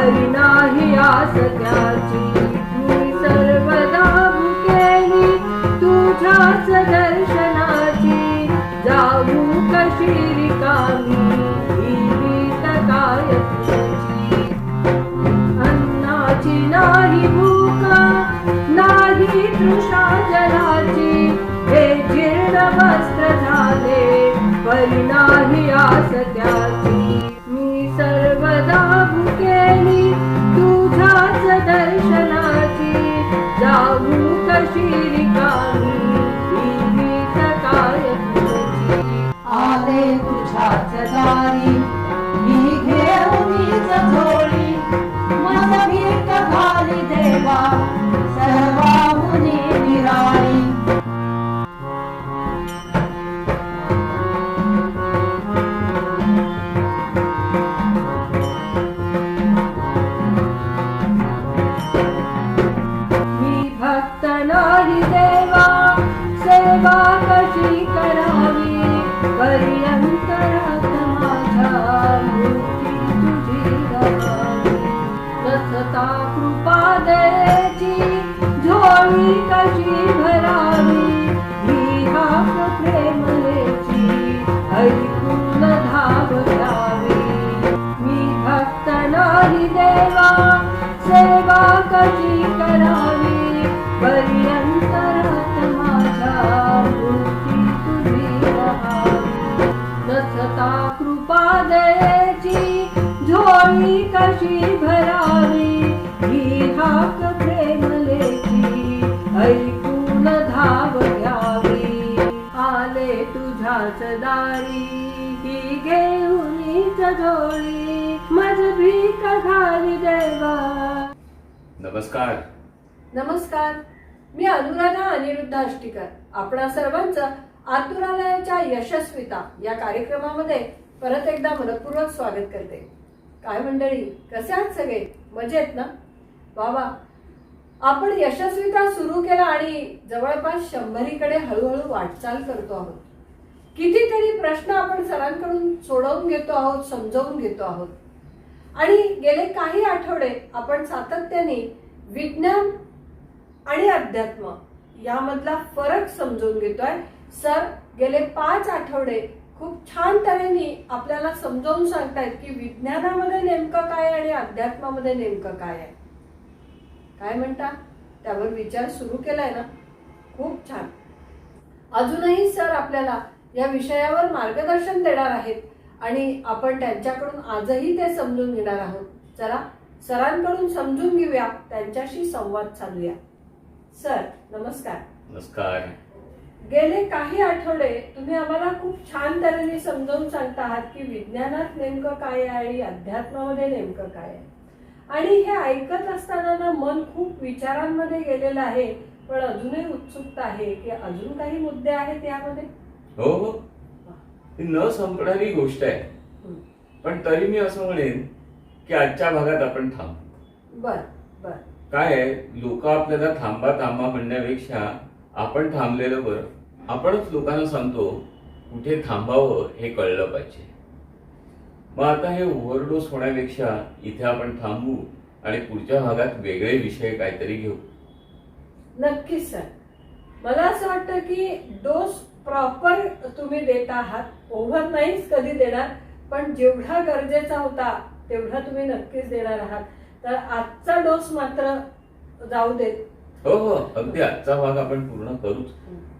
परी नाही आस त्याची. मी सर्वदा भुकेली तुझ्याच दर्शनाची, जाऊ कशी रिकामी जीवित काय तुझी. अन्नाची नाही भूक नाही तृषा जलाची, हे जीर्ण वस्त्र झाले परी नाही आस त्याची. मी सर्वदा भुकेली तुझ्याच दर्शनाची, जाऊ कशी रिकामी जीवित काय तुझी. आले तुझ्याच दारी मी घेऊन झोळी, मज भीक घाली देवा सर्वाहुनी निराळी. मी भक्त नाही देवा सेवा कशी करावी, परी अंतरात माझ्या मूर्ती तुझी रहावी. नसता कृपा द्यायची झोळी कशी भरावी, ही हाक प्रेमलेची ऐकून धाव घ्यावी. मी भक्त नाही देवा सेवा कशी करावी, परी अंतरात माझ्या मूर्ती तुझी रहावी. नसता कृपा द्यायची झोळी कशी भरावी, ही हाक प्रेमलेची ऐकून धाव घ्यावी. आले तुझ्याच दारी ही घेऊन झोळी, मज भीक घाली देवा. नमस्कार. नमस्कार, मी अनुराधा अनिरुद्ध अष्टीकर आपणा सर्वांचं आतुरालयाच्या यशस्विता या कार्यक्रमामध्ये परत एकदा मनपूर्वक स्वागत करते. काय मंडळी, कसे आहात सगळे? मजेत ना? बाबा, आपण यशस्विता सुरू केला आणि जवळपास 100कडे हळूहळू वाटचाल करतो आहोत. कितीतरी प्रश्न आपण सरांकडून सोडवून घेतो आहोत, समजावून घेतो आहोत. आणि गेले काही आठवडे आपण सातत्याने विज्ञान आणि अध्यात्म यामधला फरक समजून घेतोय. सर गेले 5 आठवडे खूप छान तऱ्हेने आपल्याला समजावून सांगतायत की विज्ञानामध्ये नेमकं काय आणि अध्यात्मामध्ये नेमकं काय आहे. काय म्हणता? त्यावर विचार सुरू केलाय ना? खूप छान. अजूनही सर आपल्याला या विषयावर मार्गदर्शन देणार आहेत आणि आपण त्यांच्याकडून आजही ते समजून घेणार आहोत. चला सरांकडून समजून घेऊया, त्यांच्याशी संवाद साधूया. सर नमस्कार. नमस्कार. गेले काही आठवडे तुम्ही आम्हाला खूप छान तऱ्हेने समजावून सांगता आहात की विज्ञानात नेमकं काय आहे आणि अध्यात्मामध्ये नेमकं काय आहे. आणि हे ऐकत असताना ना मन खूप विचारांमध्ये गेलेलं आहे, पण अजूनही उत्सुकता आहे की अजून काही मुद्दे आहेत यामध्ये. हो हो, ही न संपणारी गोष्ट आहे. पण तरी मी असं म्हणेन की आजच्या भागात आपण थांबू. बर बर. काय आहे, लोक आपल्याला थांबा थांबा म्हणण्यापेक्षा आपण थांबलेलं बरं. आपणच लोकांना सांगतो कुठे थांबावं हे कळलं पाहिजे. मग आता हे ओव्हरडोस होण्यापेक्षा इथे आपण थांबू आणि पुढच्या भागात वेगळे विषय काहीतरी घेऊ. नक्कीच सर. मला असं वाटतं की डोस प्रॉपर तुम्ही देत आहात. ओव्हर नाहीच कधी देणार, पण जेवढा गरजेचा होता तेवढा तुम्ही नक्कीच देणार आहात. तर आजचा डोस मात्र जाऊ देत. हो हो, अगदी आजचा भाग आपण पूर्ण करूच,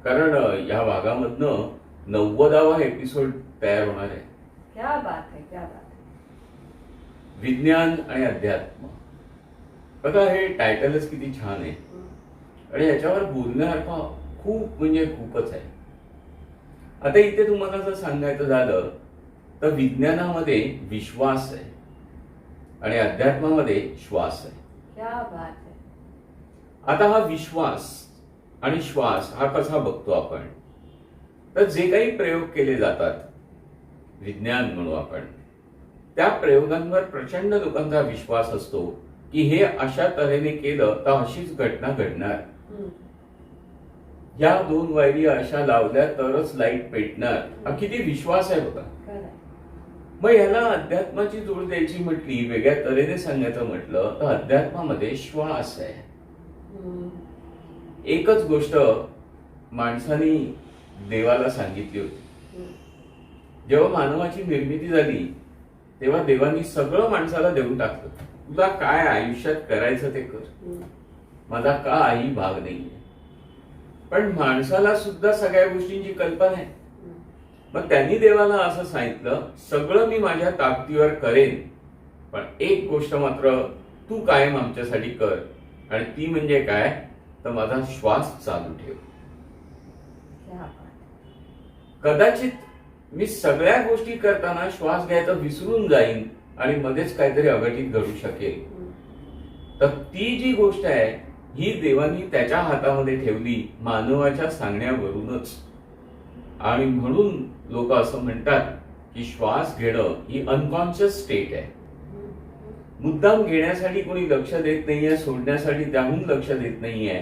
कारण या भागामधनं 90वा एपिसोड तयार होणार आहे. क्या बात है, क्या बात है. विज्ञान आणि अध्यात्म. बघा, हे टायटलच किती छान आहे आणि याच्यावर बोलण्यासारखं खूप म्हणजे खूपच आहे. आता इथे तुम्हाला जर सांगायचं झालं तर विज्ञानामध्ये विश्वास आहे आणि अध्यात्मामध्ये श्वास आहे. क्या बात है. आता हा विश्वास आणि श्वास हा कसा बघतो आपण, तर जे काही प्रयोग केले जातात, विज्ञान म्हणू आपण, त्या प्रयोगांवर प्रचंड लोकांचा विश्वास असतो की हे अशा तऱ्हेने केलं तर अशीच घटना घडणार, या 2 वायरी अशा लावल्या तरच लाईट पेटणार. हा किती विश्वास आहे बघा. मग ह्याला अध्यात्माची जोड द्यायची म्हटली, वेगळ्या तऱ्हेने सांगायचं म्हटलं तर अध्यात्मामध्ये श्वास आहे. एकच गोष्ट माणसाने देवाला सांगितली होती. जेव्हा मानवाची निर्मिती झाली तेव्हा देवानी सगळं माणसाला देऊन टाकलं. तुला काय आयुष्यात करायचं ते कर, माझा काही भाग नाहीये. पण माणसाला सुद्धा सगळ्या गोष्टींची कल्पना आहे. मग त्यांनी देवाला असं सांगितलं, सगळं मी माझ्या ताकदीवर करेन, पण एक गोष्ट मात्र तू कायम आमच्यासाठी कर, आणि ती म्हणजे काय तर माझा श्वास चालू ठेव. कदाचित मी सगळ्या गोष्टी करताना श्वास घ्यायचा विसरून जाईन आणि मध्येच काहीतरी अघटित घडू शकेल. तर ती जी गोष्ट आहे ही देवानी त्याच्या हातामध्ये ठेवली मानवाच्या सांगण्यावरूनच. आणि म्हणून लोक असं म्हणतात की श्वास घेणं ही अनकॉन्शियस स्टेट आहे. मुद्दाम घेण्यासाठी कोणी लक्ष देत नाहीये, सोडण्यासाठी त्याहून लक्ष देत नाहीये.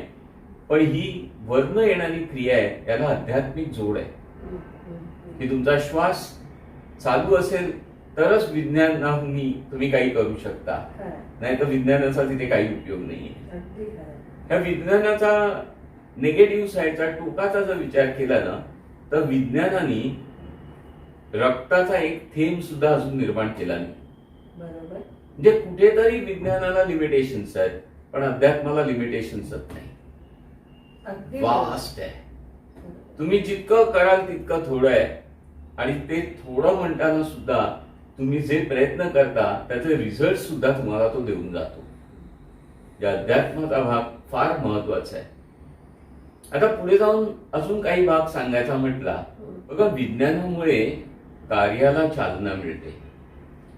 पण ही वर्ण येणारी क्रिया आहे, याला आध्यात्मिक जोड आहे. की तुमचा श्वास चालू असेल तरच विज्ञानाहून तुम्ही काही करू शकता, नाही तर विज्ञानाचा तिथे काही उपयोग नाहीये. ह्या विज्ञानाचा निगेटिव्ह साईडचा, टोकाचा जर विचार केला ना तर विज्ञानाने रक्ताचा एक थेंब सुद्धा अजून निर्माण केला नाही. बरोबर. म्हणजे कुठेतरी विज्ञानाला लिमिटेशन्स आहेत, पण अध्यात्माला लिमिटेशन्स नाही. वास्ट आहे. तुम्ही जितकं कराल तितकं थोडं आहे. आणि ते थोडं म्हणताना सुद्धा तुम्ही जे प्रयत्न करता त्याचे रिझल्ट सुद्धा तुम्हाला तो देऊन जातो. या अध्यात्माचा भाग फार महत्वाचा आहे. आता पुढे जाऊन अजून काही भाग सांगायचा म्हटला, बघा विज्ञानामुळे कार्याला चालना मिळते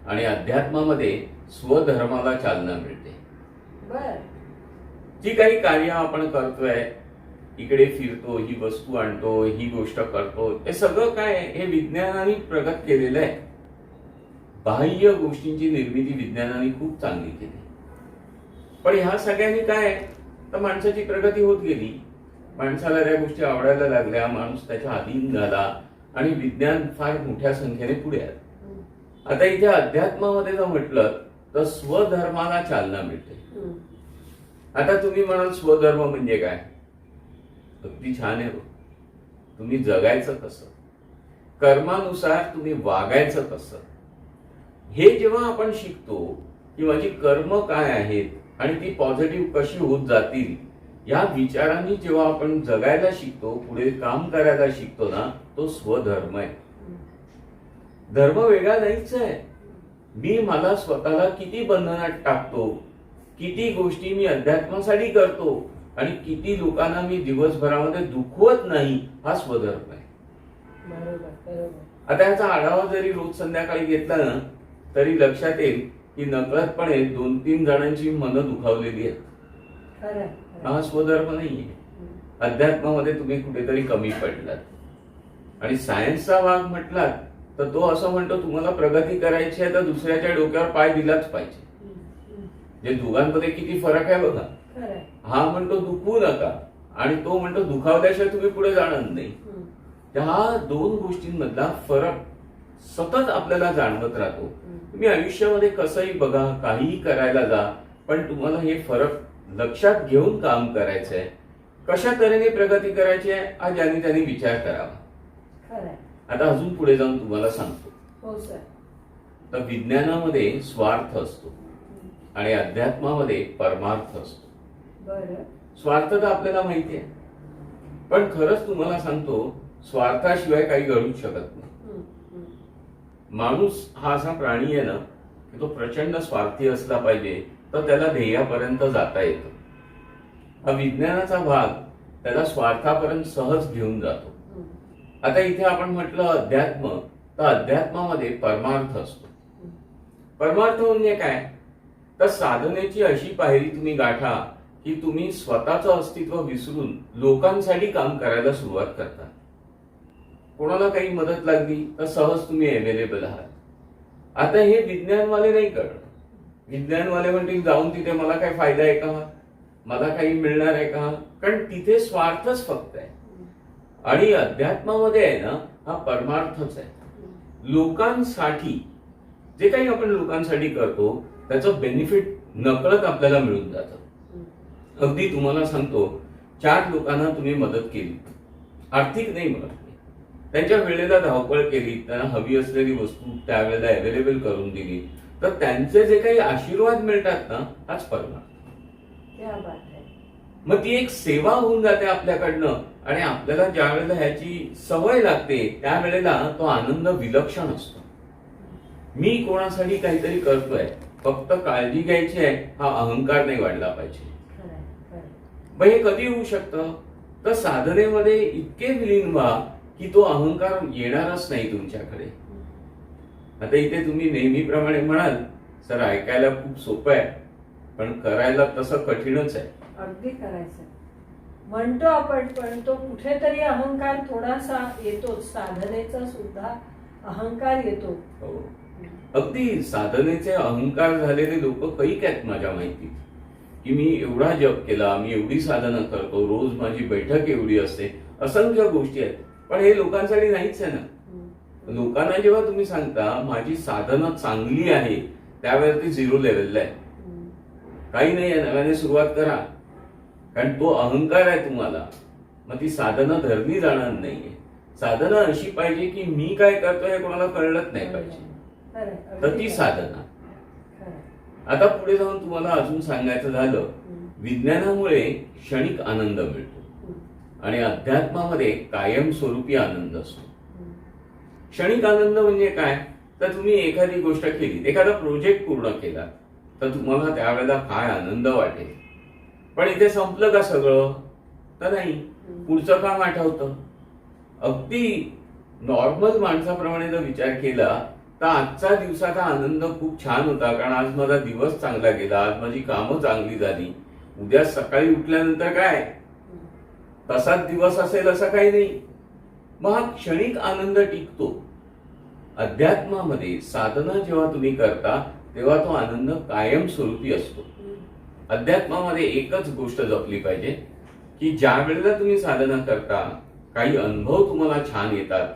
आणि अध्यात्मामध्ये स्वधर्माला चालना मिळते. जी काही कार्य आपण करतोय, इकडे फिरतो, ही वस्तू आणतो, ही गोष्ट करतो, हे सगळं काय हे विज्ञानाने प्रगत केलेलं आहे. बाह्य गोष्टींची निर्मिती विज्ञानाने खूप चांगली केली. पण ह्या सगळ्यांनी काय तर माणसाची प्रगती होत गेली, माणसाला त्या गोष्टी आवडायला लागल्या, माणूस त्याच्या अधीन झाला आणि विज्ञान फार मोठ्या संख्येने पुढे आलं. आता इथे अध्यात्मामध्ये जर म्हटलं तर स्वधर्माला चालना मिळते. आता तुम्ही म्हणाल स्वधर्म म्हणजे काय? अगदी छान आहे. तुम्ही जगायचं कसं, कर्मानुसार तुम्ही वागायचं कसं, हे जेव्हा आपण शिकतो की माझी कर्म काय आहेत आणि ती पॉझिटिव्ह कशी होत जातील, या विचारांनी जेव्हा आपण जगायला शिकतो, पुढे काम करायला शिकतो ना, तो स्वधर्म आहे. धर्म वेगळा नाहीच आहे. मी मला स्वतःला किती बंधनात टाकतो, किती गोष्टी मी अध्यात्मासाठी करतो आणि किती लोकांना मी दिवसभरामध्ये दुखवत नाही, हा स्वधर्म आहे. आता याचा आढावा जरी रोज संध्याकाळी घेतला ना तरी लक्षात येईल की नकळतपणे 2-3 जणांची मनं दुखावलेली आहेत. हा स्वधर्म नाहीये. अध्यात्मामध्ये तुम्ही कुठेतरी कमी पडलात. आणि सायन्सचा भाग म्हटलात तर तो असं म्हणतो तुम्हाला प्रगती करायची आहे तर दुसऱ्याच्या डोक्यावर पाय दिलाच पाहिजे. जे दोघांमध्ये किती फरक आहे बघा. हा म्हणतो दुखवू नका आणि तो म्हणतो दुखावल्याशिवाय तुम्ही पुढे जाणार नाही. ह्या दोन गोष्टींमधला फरक सतत आपल्याला जाणवत राहतो. तुम्ही आयुष्यामध्ये कसंही बघा, काहीही करायला जा, पण तुम्हाला हे फरक लक्षात घेऊन काम करायचंय. कशा तऱ्हेने प्रगती करायची आहे हा ज्यांनी त्यांनी विचार करावा. आता अजून पुढे जाऊन तुम्हाला सांगतो. तर विज्ञानामध्ये स्वार्थ असतो आणि अध्यात्मामध्ये परमार्थ असतो. स्वार्थ तर आपल्याला माहिती आहे, पण खरंच तुम्हाला सांगतो स्वार्थाशिवाय काही घडूच शकत नाही. माणूस हा असा प्राणी आहे ना की तो प्रचंड स्वार्थी असला पाहिजे तर त्याला ध्येयापर्यंत जाता येतं. हा विज्ञानाचा भाग त्याला स्वार्थापर्यंत सहज घेऊन जातो. आता इथे आपण म्हटलं अध्यात्म, तर अध्यात्मामध्ये परमार्थ असतो. परमार्थ म्हणजे काय तर साधनेची अशी पायरी तुम्ही गाठा की तुम्ही स्वतःचं अस्तित्व विसरून लोकांसाठी काम करायला सुरुवात करता. कोणाला काही मदत लागली तर सहज तुम्ही अवेलेबल आहात. आता हे विज्ञानवाले नाही करत. विज्ञानवाले म्हणतील जाऊन तिथे मला काय फायदा आहे का, मला काही मिळणार आहे का, कारण तिथे स्वार्थच फक्त आहे. आणि अध्यात्मामध्ये आहे ना हा परमार्थच आहे. लोकांसाठी जे काही आपण लोकांसाठी करतो त्याचं बेनिफिट नकळत आपल्याला मिळून जातं. अगदी तुम्हाला सांगतो, 4 लोकांना तुम्ही मदत केली, आर्थिक नाही मदत, त्यांच्या वेळेला धावपळ केली, त्यांना हवी असलेली वस्तू त्यावेळेला अवेलेबल करून दिली, तर त्यांचे जे काही आशीर्वाद मिळतात ना, हाच परमार्थ. क्या बात आहे. मग ती एक सेवा होऊन जाते आपल्याकडनं, आणि आपल्याला ज्या वेळेला ह्याची सवय लागते त्यावेळेला तो आनंद विलक्षण असतो. मी कोणासाठी काहीतरी करतोय, फक्त काळजी घ्यायची आहे, हा अहंकार नाही वाढला पाहिजे. खरंय, खरंय. मग हे कधी होऊ शकतं, तर साधनेमध्ये इतके विलीन व्हा की तो अहंकार येणारच नाही तुमच्याकडे. आता इथे तुम्ही नेहमीप्रमाणे म्हणाल, सर ऐकायला खूप सोपं आहे, पण करायला तसं कठीणच आहे. अगदी करायचं म्हणतो आपण, पण तो कुठेतरी अहंकार थोडासा येतोच. साधनेचा सुद्धा अहंकार येतो. हो. अगदी साधनेचे अहंकार झालेले लोक कैक आहेत माझ्या माहितीत, की मी एवढा जप केला, मी एवढी साधना करतो, रोज माझी बैठक एवढी असते, असंख्य गोष्टी आहेत, पण हे लोकांसाठी नाहीच आहे ना. लोकांना जेव्हा तुम्ही सांगता माझी साधना चांगली आहे, त्यावेळेला ती 0 लेवलला आहे. काही नाही आहे, नव्याने सुरुवात करा, कारण तो अहंकार आहे तुम्हाला. मग ती साधना धरली जाणार नाहीये. साधना अशी पाहिजे की मी काय करतोय हे कोणाला कळलंच नाही पाहिजे, तर ती साधना. आता पुढे जाऊन तुम्हाला अजून सांगायचं झालं, विज्ञानामुळे क्षणिक आनंद मिळतो आणि अध्यात्मामध्ये कायमस्वरूपी आनंद असतो. क्षणिक आनंद म्हणजे काय, तर तुम्ही एखादी गोष्ट केली, एखादा प्रोजेक्ट पूर्ण केला, तर तुम्हाला त्यावेळेला काय आनंद वाटेल. पण इथे संपलं का सगळं, तर नाही, पुढचं काम आठवतं. अगदी नॉर्मल माणसाप्रमाणे जर विचार केला तर आजचा दिवसाचा आनंद खूप छान होता, कारण आज माझा दिवस चांगला गेला, आज माझी कामं चांगली झाली. उद्या सकाळी उठल्यानंतर काय तसाच दिवस असेल असं काही नाही. मग हा क्षणिक आनंद टिकतो. अध्यात्मामध्ये साधना जेव्हा तुम्ही करता तेव्हा तो आनंद कायमस्वरूपी असतो. अध्यात्मामध्ये एकच गोष्ट जपली पाहिजे, की ज्या वेळेला तुम्ही साधना करता काही अनुभव तुम्हाला छान येतात,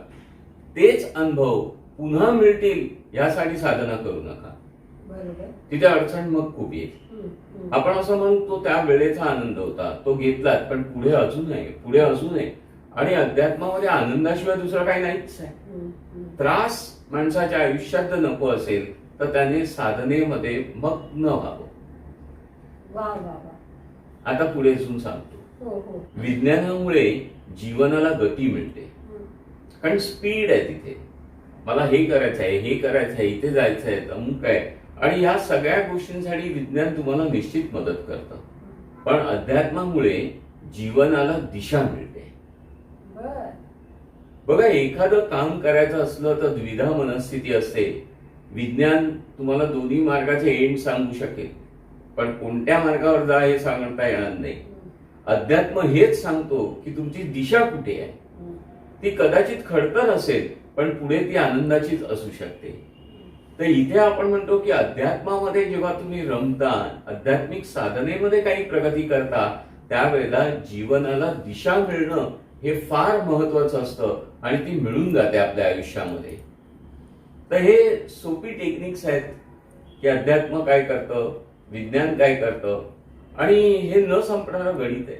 तेच अनुभव पुन्हा मिळतील यासाठी साधना करू नका. तिथे अडचण मग खूप येईल. आपण असं म्हणतो त्या वेळेचा आनंद होता, तो घेतलात, पण पुढे अजून आहे, पुढे अजून आहे. आणि अध्यात्मामध्ये आनंदाशिवाय दुसरं काही नाहीच आहे. त्रास माणसाच्या आयुष्यात जर नको असेल तर त्याने साधनेमध्ये मग्न व्हावं. आता पुढे अजून सांगतो, विज्ञानामुळे जीवनाला गती मिळते, कारण स्पीड आहे तिथे. मला हे करायचं आहे, हे करायचं आहे, इथे जायचं आहे, अमुक आहे, आणि या सगळ्या गोष्टींसाठी विज्ञान तुम्हाला निश्चित मदत करतं. पण अध्यात्मामुळे जीवनाला दिशा मिळते. बघा, एखादं काम करायचं असलं तर द्विधा मनस्थिती असते. विज्ञान तुम्हाला दोन्ही मार्गाचे एंड सांगू शकेल, पण कोणत्या मार्गावर जा हे सांगता येणार नाही. अध्यात्म हेच सांगतो की तुमची दिशा कुठे आहे. ती कदाचित खडतर असेल, पण पुढे ती आनंदाचीच असू शकते. तर इथे आपण म्हणतो की अध्यात्मामध्ये जेव्हा तुम्ही रमता, आध्यात्मिक साधनेमध्ये काही प्रगती करता, त्यावेळेला जीवनाला दिशा मिळणं हे फार महत्वाचं असतं, आणि ती मिळून जाते आपल्या आयुष्यामध्ये. तर हे सोपी टेक्निक्स आहेत की अध्यात्म काय करतं, विज्ञान काय करतं, आणि हे न संपणारं गणित आहे.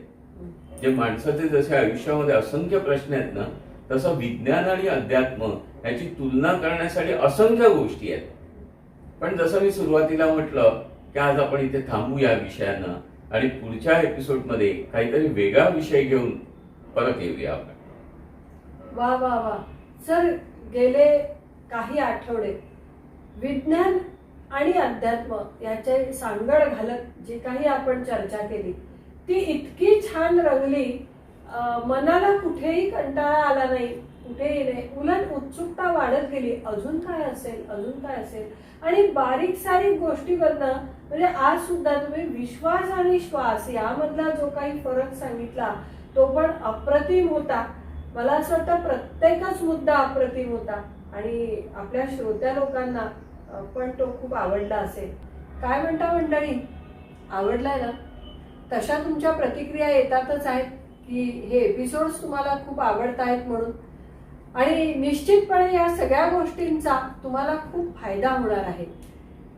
जे माणसाचे जसे आयुष्यामध्ये असंख्य प्रश्न आहेत ना, तसं विज्ञान आणि अध्यात्म याची तुलना करण्यासाठी असंख्य गोष्टी आहेत. पण जसं मी सुरुवातीला म्हटलं की आज आपण इथे थांबू या विषयानं, आणि पुढच्या एपिसोडमध्ये काहीतरी वेगळा विषय घेऊन परत येऊया आपण. वा वा वा सर, गेले काही आठवडे विज्ञान आणि अध्यात्म याचे सांगड घालत जी काही आपण चर्चा केली ती इतकी छान रंगली, मनाला कुठेही कंटाळा आला नाही, कुठेही नाही. उलट उत्सुकता वाढत गेली, अजून काय असेल, अजून काय असेल. आणि बारीक सारीक गोष्टीवरनं, म्हणजे आज सुद्धा तुम्ही विश्वास आणि श्वास यामधला जो काही फरक सांगितला तो पण अप्रतिम होता. मला असं वाटतं प्रत्येकच मुद्दा अप्रतिम होता, आणि आपल्या श्रोत्या लोकांना पण तो खूप आवडला असेल. काय म्हणता मंडळी, आवडलाय ना? तशा तुमच्या प्रतिक्रिया येतातच आहेत की हे एपिसोड्स तुम्हाला खूप आवडत आहेत म्हणून. आणि निश्चितपणे या सगळ्या गोष्टींचा तुम्हाला खूप फायदा होणार आहे.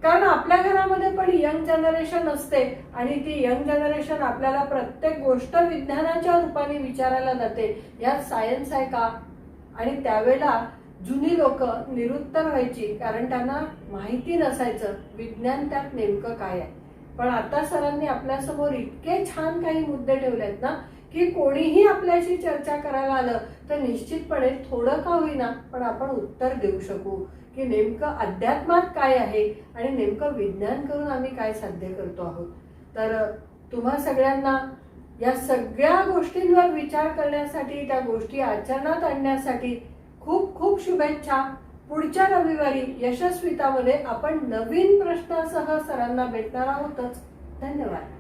कारण आपल्या घरामध्ये पण यंग जनरेशन असते आणि ती यंग जनरेशन आपल्याला प्रत्येक गोष्ट विज्ञानाच्या रूपाने विचारायला जाते, यात सायन्स आहे का? आणि त्यावेळेला जुनी लोक निरुत्तर व्हायची, कारण त्यांना माहिती नसायचं विज्ञान त्यात नेमकं काय आहे. पण आता सरांनी आपल्यासमोर इतके छान काही मुद्दे ठेवलेत ना, की कोणीही आपल्याशी चर्चा करायला आलं तर निश्चितपणे थोडं का होईना पण आपण उत्तर देऊ शकू की नेमकं अध्यात्मात काय आहे आणि नेमकं विज्ञान करून आम्ही काय साध्य करतो आहोत. तर तुम्हा सगळ्यांना या सगळ्या गोष्टींवर विचार करण्यासाठी, त्या गोष्टी आचरणात आणण्यासाठी खूप खूप शुभेच्छा. पुढच्या रविवारी यशस्वितामध्ये आपण नवीन प्रश्नासह सरांना भेटणार आहोतच. धन्यवाद.